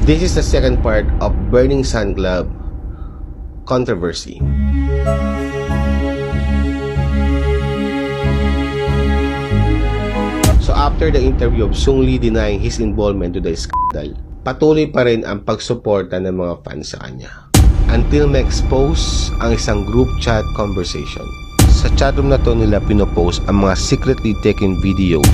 This is the second part of Burning Sun Club controversy. So after the interview of Sung Lee denying his involvement to the scandal, patuloy pa rin ang pagsuporta ng mga fans sa kanya. Until ma-expose ang isang group chat conversation. Sa chatroom na to nila pinopost ang mga secretly taken videos,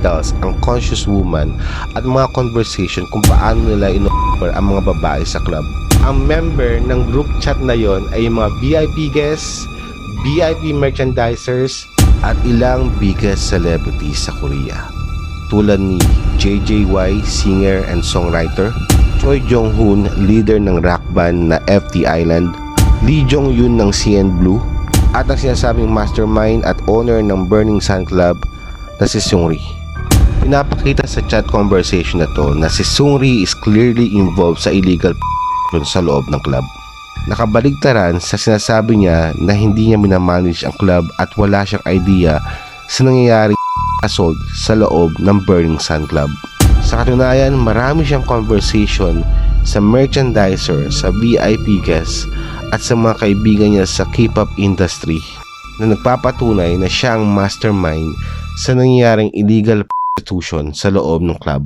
ang conscious woman at mga conversation kung paano nila in-offer ang mga babae sa club. Ang member ng group chat na yon ay mga VIP guests, VIP merchandisers at ilang biggest celebrities sa Korea. Tulad ni JJY, singer and songwriter, Choi Jong-hoon, leader ng rock band na FT Island, Lee Jong-yoon ng CN Blue, at ang sinasabing mastermind at owner ng Burning Sun Club na si Seungri. Pinapakita sa chat conversation na to na si Seungri is clearly involved sa illegal sa loob ng club. Nakabaligtaran sa sinasabi niya na hindi niya minamanage ang club at wala siyang idea sa nangyayaring assault sa loob ng Burning Sun Club. Sa katunayan, marami siyang conversation sa merchandiser, sa VIP guests at sa mga kaibigan niya sa K-pop industry na nagpapatunay na siya ang mastermind sa nangyayaring illegal prostitution sa loob ng club.